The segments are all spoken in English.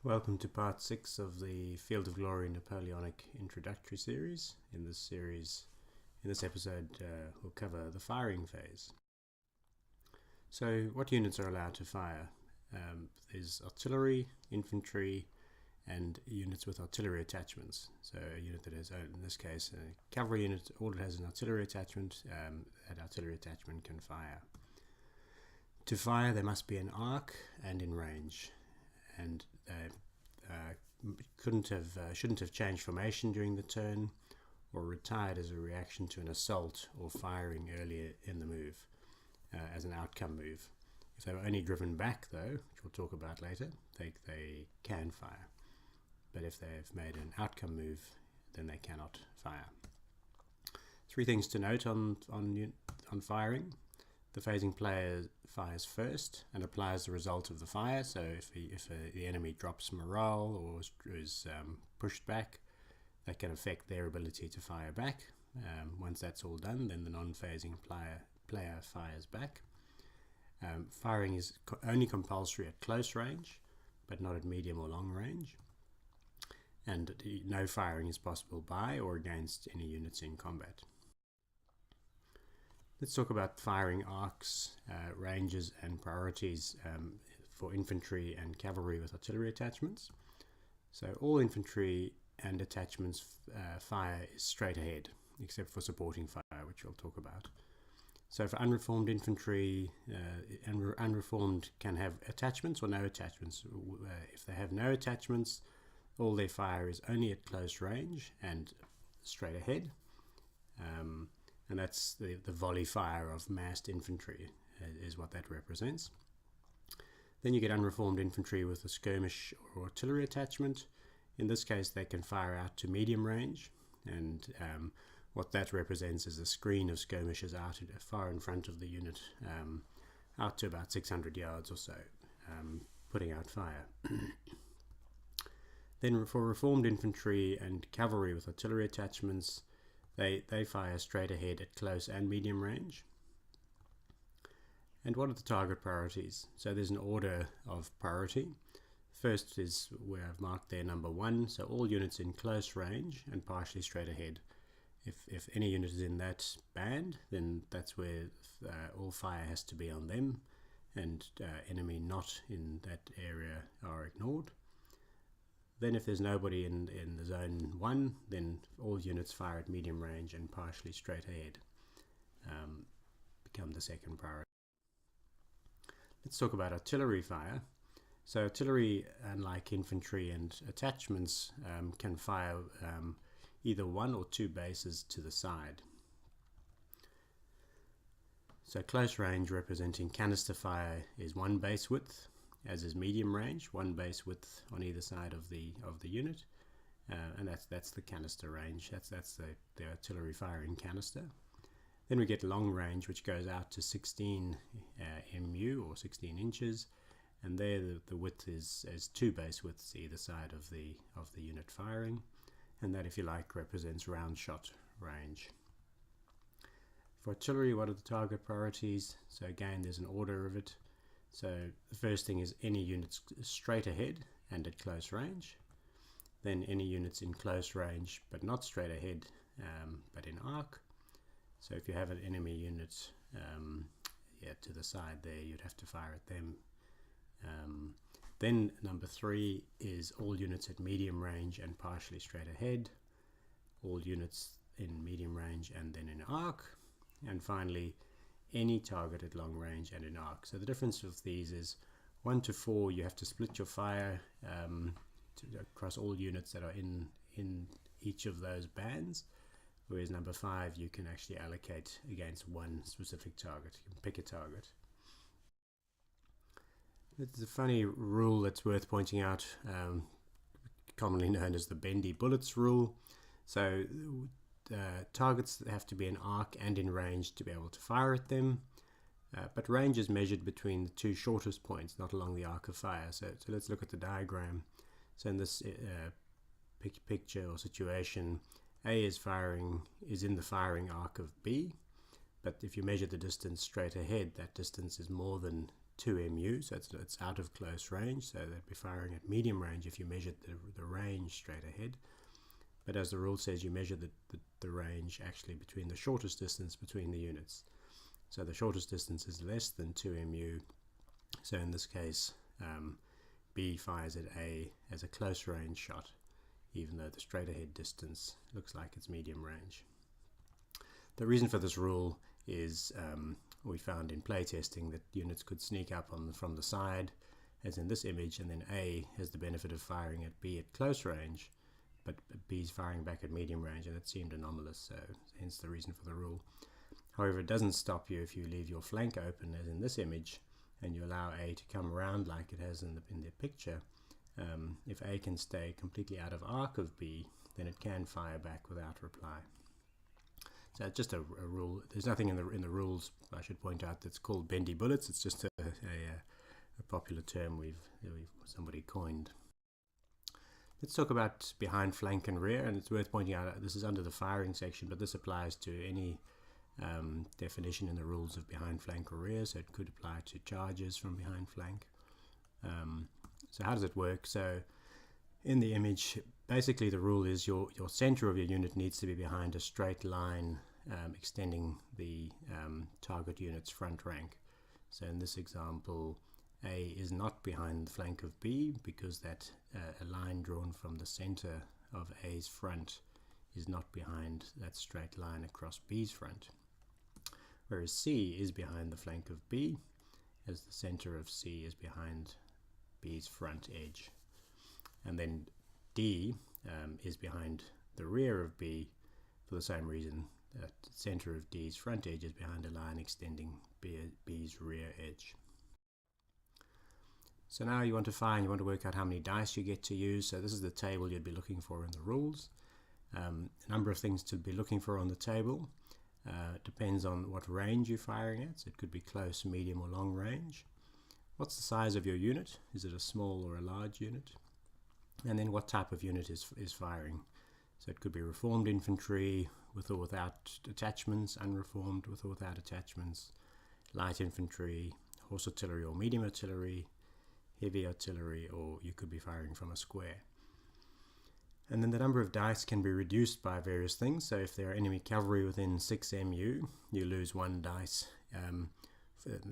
Welcome to part 6 of the Field of Glory Napoleonic introductory series. In this episode, we'll cover the firing phase. So, what units are allowed to fire? There's artillery, infantry, and units with artillery attachments. So, a unit that has, in this case, a cavalry unit, all it has an artillery attachment, that artillery attachment can fire. To fire, there must be an arc and in range. And shouldn't have changed formation during the turn or retired as a reaction to an assault or firing earlier in the move as an outcome move. If they were only driven back though, which we'll talk about later, they can fire. But if they've made an outcome move, then they cannot fire. Three things to note on firing. The phasing player fires first and applies the result of the fire. So if the enemy drops morale or is pushed back, that can affect their ability to fire back. Once that's all done, then the non-phasing player fires back. Firing is only compulsory at close range, but not at medium or long range. And no firing is possible by or against any units in combat. Let's talk about firing arcs, ranges and priorities for infantry and cavalry with artillery attachments. So all infantry and attachments fire is straight ahead, except for supporting fire, which we'll talk about. So for unreformed infantry, unreformed can have attachments or no attachments. If they have no attachments, all their fire is only at close range and straight ahead. And that's the volley fire of massed infantry is what that represents. Then you get unreformed infantry with a skirmish or artillery attachment. In this case, they can fire out to medium range, and what that represents is a screen of skirmishers out far in front of the unit, out to about 600 yards or so, putting out fire. Then for reformed infantry and cavalry with artillery attachments, they fire straight ahead at close and medium range. And what are the target priorities? So there's an order of priority. First is where I've marked there number 1, so all units in close range and partially straight ahead. If any unit is in that band, then that's where all fire has to be on them, and enemy not in that area are ignored. Then if there's nobody in the zone 1, then all units fire at medium range and partially straight ahead become the second priority. Let's talk about artillery fire. So artillery, unlike infantry and attachments, can fire either 1 or 2 bases to the side. So close range representing canister fire is 1 base width, as is medium range, 1 base width on either side of the unit, and that's the canister range. That's the artillery firing canister. Then we get long range, which goes out to 16 mu or 16 inches, and there the width is 2 base widths either side of the unit firing, and that, if you like, represents round shot range. For artillery, what are the target priorities? So again, there's an order of it. So the first thing is any units straight ahead and at close range. Then any units in close range but not straight ahead but in arc. So if you have an enemy unit to the side there, you'd have to fire at them. Then number 3 is all units at medium range and partially straight ahead. All units in medium range and then in arc. And finally, any target at long range and in arc. So the difference of these is 1 to 4, you have to split your fire across all units that are in each of those bands, whereas number 5, you can actually allocate against one specific target. You can pick a target. It's a funny rule that's worth pointing out, commonly known as the bendy bullets rule. So targets have to be in arc and in range to be able to fire at them, but range is measured between the 2 shortest points, not along the arc of fire. So let's look at the diagram. So in this picture or situation, A is in the firing arc of B, but if you measure the distance straight ahead, that distance is more than 2 MU, so it's out of close range, so they'd be firing at medium range if you measured the range straight ahead. But as the rule says, you measure the range actually between the shortest distance between the units. So the shortest distance is less than 2 MU, so in this case B fires at A as a close range shot, even though the straight ahead distance looks like it's medium range. The reason for this rule is we found in playtesting that units could sneak up from the side, as in this image, and then A has the benefit of firing at B at close range, but B is firing back at medium range, and it seemed anomalous, so hence the reason for the rule. However, it doesn't stop you if you leave your flank open, as in this image, and you allow A to come around like it has in the picture. If A can stay completely out of arc of B, then it can fire back without reply. So it's just a rule. There's nothing in the rules, I should point out, that's called bendy bullets. It's just a popular term somebody coined. Let's talk about behind, flank, and rear, and it's worth pointing out this is under the firing section, but this applies to any definition in the rules of behind, flank, or rear, so it could apply to charges from behind, flank. So how does it work? So in the image, basically the rule is your center of your unit needs to be behind a straight line extending the target unit's front rank. So in this example, A is not behind the flank of B because that a line drawn from the center of A's front is not behind that straight line across B's front. Whereas C is behind the flank of B, as the center of C is behind B's front edge. And then D is behind the rear of B for the same reason. That the center of D's front edge is behind a line extending B's rear edge. So now you want to work out how many dice you get to use. So this is the table you'd be looking for in the rules. A number of things to be looking for on the table. Depends on what range you're firing at. So it could be close, medium, or long range. What's the size of your unit? Is it a small or a large unit? And then what type of unit is firing. So it could be reformed infantry with or without attachments, unreformed with or without attachments, light infantry, horse artillery or medium artillery, heavy artillery, or you could be firing from a square. And then the number of dice can be reduced by various things. So if there are enemy cavalry within 6 MU, you lose 1 dice.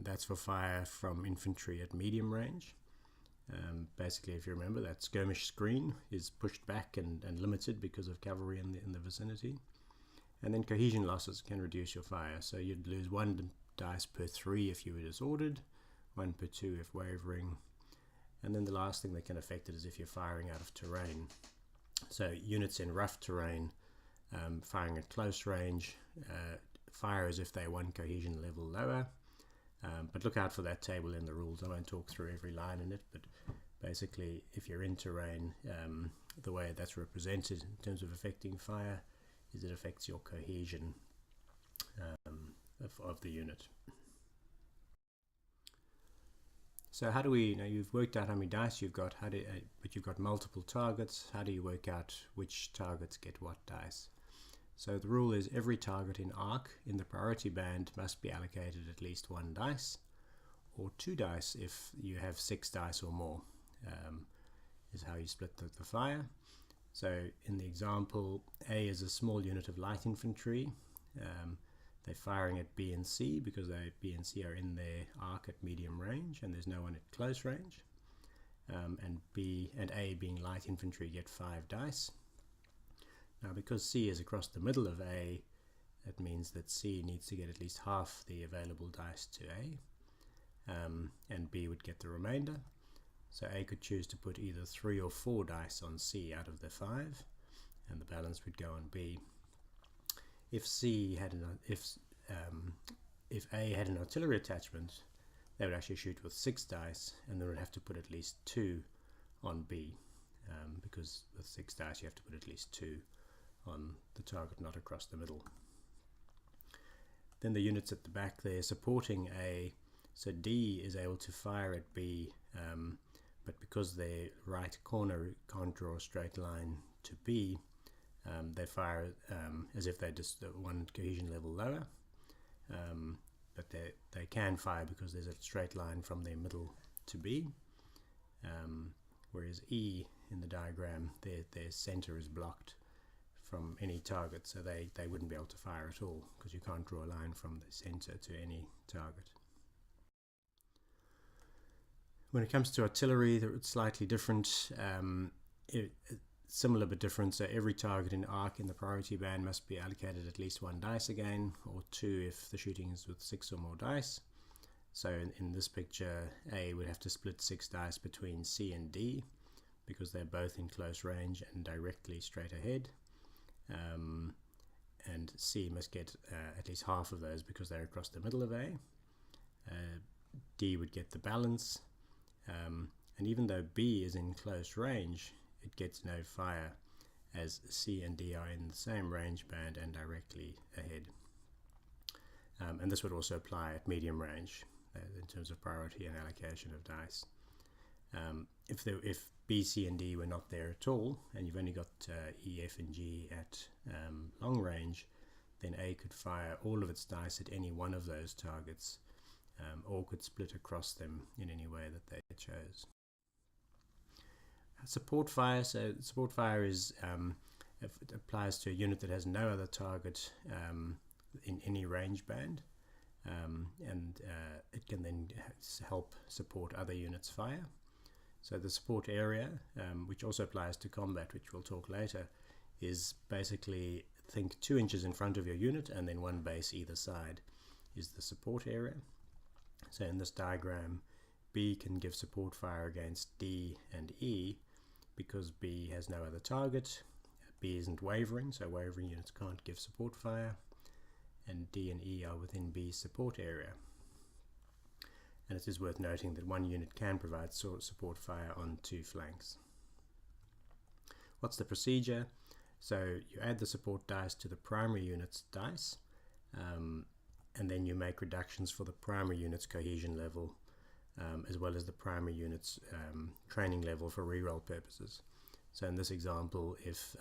That's for fire from infantry at medium range. Basically, if you remember, that skirmish screen is pushed back and limited because of cavalry in the vicinity. And then cohesion losses can reduce your fire. So you'd lose 1 dice per 3 if you were disordered, 1 per 2 if wavering. And then the last thing that can affect it is if you're firing out of terrain. So units in rough terrain, firing at close range, fire as if they're 1 cohesion level lower. But look out for that table in the rules. I won't talk through every line in it, but basically if you're in terrain, the way that's represented in terms of affecting fire is it affects your cohesion of the unit. So how do we, you've worked out how many dice you've got, but you've got multiple targets. How do you work out which targets get what dice? So the rule is every target in arc in the priority band must be allocated at least 1 dice, or 2 dice if you have 6 dice or more, is how you split the fire. So in the example, A is a small unit of light infantry. They're firing at B and C because B and C are in their arc at medium range and there's no one at close range. And B and A being light infantry get 5 dice. Now because C is across the middle of A, that means that C needs to get at least half the available dice to A, and B would get the remainder. So A could choose to put either 3 or 4 dice on C out of the 5, and the balance would go on B. If A had an artillery attachment, they would actually shoot with 6 dice, and they would have to put at least 2 on B, because with 6 dice you have to put at least 2 on the target, not across the middle. Then the units at the back, they're supporting A, so D is able to fire at B, but because their right corner can't draw a straight line to B, they fire as if they're just 1 cohesion level lower. but they can fire because there's a straight line from their middle to B, whereas E in the diagram, their center is blocked from any target, so they wouldn't be able to fire at all because you can't draw a line from the center to any target. When it comes to artillery, it's slightly different. Similar but different, so every target in arc in the priority band must be allocated at least 1 dice again, or 2 if the shooting is with 6 or more dice. So in this picture, A would have to split 6 dice between C and D, because they're both in close range and directly straight ahead. And C must get at least half of those because they're across the middle of A. D would get the balance, and even though B is in close range, it gets no fire, as C and D are in the same range band and directly ahead. And this would also apply at medium range in terms of priority and allocation of dice. If B, C and D were not there at all, and you've only got E, F and G at long range, then A could fire all of its dice at any one of those targets, or could split across them in any way that they chose. Support fire. So support fire is if it applies to a unit that has no other target in any range band, and it can then help support other units' fire. So the support area, which also applies to combat, which we'll talk later, is basically, think 2 inches in front of your unit and then 1 base either side is the support area. So in this diagram, B can give support fire against D and E because B has no other target. B isn't wavering, so wavering units can't give support fire, and D and E are within B's support area. And it is worth noting that 1 unit can provide support fire on 2 flanks. What's the procedure? So you add the support dice to the primary unit's dice, and then you make reductions for the primary unit's cohesion level, as well as the primary unit's training level for reroll purposes. So in this example, if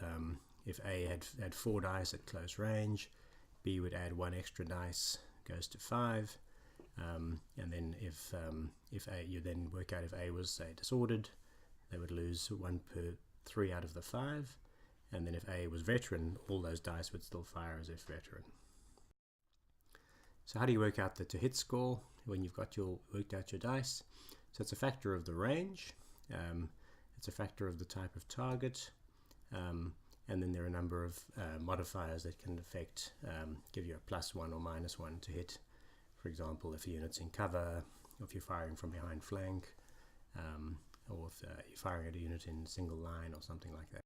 A had 4 dice at close range, B would add 1 extra dice, goes to 5, and then if A, you then work out if A was, say, disordered, they would lose 1 per 3 out of the 5, and then if A was veteran, all those dice would still fire as if veteran. So how do you work out the to hit score when you've got worked out your dice? So it's a factor of the range, it's a factor of the type of target, and then there are a number of modifiers that can affect, give you a +1 or -1 to hit. For example, if a unit's in cover, or if you're firing from behind flank, or if you're firing at a unit in single line or something like that.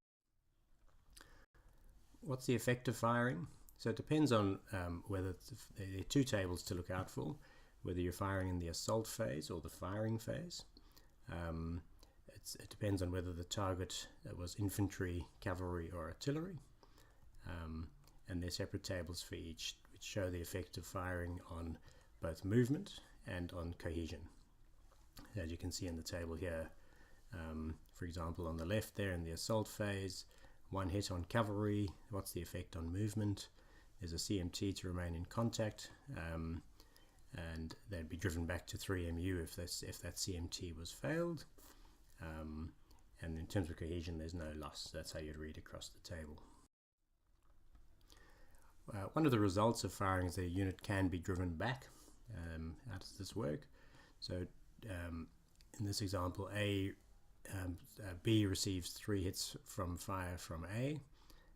What's the effect of firing? So it depends on whether there are 2 tables to look out for, whether you're firing in the assault phase or the firing phase. It depends on whether the target was infantry, cavalry or artillery, and there are separate tables for each which show the effect of firing on both movement and on cohesion. As you can see in the table here, for example, on the left there in the assault phase, 1 hit on cavalry, what's the effect on movement? There's a CMT to remain in contact, and they'd be driven back to 3 MU if that CMT was failed. And in terms of cohesion, there's no loss. That's how you'd read across the table. One of the results of firing is that a unit can be driven back. How does this work? So in this example, B receives 3 hits from fire from A,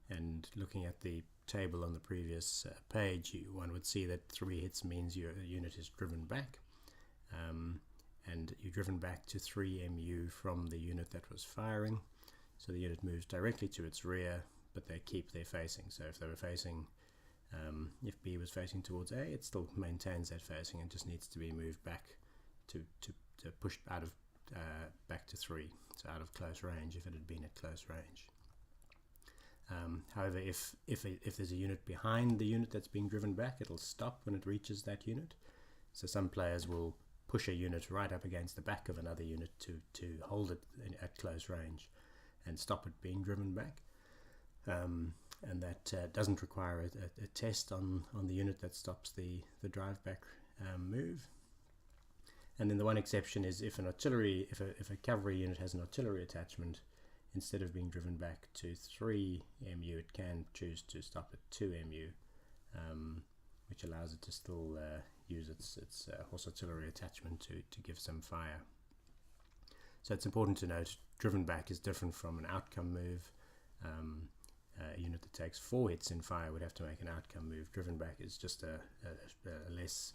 and looking at the table on the previous page, one would see that 3 hits means your unit is driven back, and you're driven back to 3 MU from the unit that was firing. So the unit moves directly to its rear, but they keep their facing. So if they were facing, if B was facing towards A, it still maintains that facing and just needs to be moved back to push out of back to 3, so out of close range if it had been at close range. However, if there's a unit behind the unit that's being driven back, it'll stop when it reaches that unit. So some players will push a unit right up against the back of another unit to hold it at close range and stop it being driven back. And that doesn't require a test on the unit that stops the drive back move. And then the one exception is if a cavalry unit has an artillery attachment, instead of being driven back to 3 MU, it can choose to stop at 2 MU, which allows it to still use its horse artillery attachment to give some fire. So it's important to note, driven back is different from an outcome move. A unit that takes 4 hits in fire would have to make an outcome move. Driven back is just a less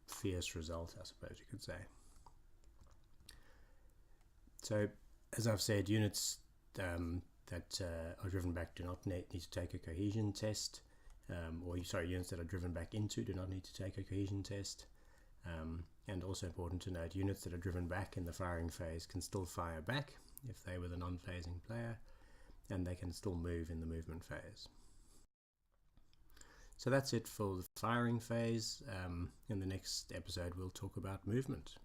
fierce result, I suppose you could say. So, as I've said, units that are driven back do not need to take a cohesion test, units that are driven back into do not need to take a cohesion test. And also important to note, units that are driven back in the firing phase can still fire back if they were the non-phasing player, and they can still move in the movement phase. So that's it for the firing phase. In the next episode we'll talk about movement.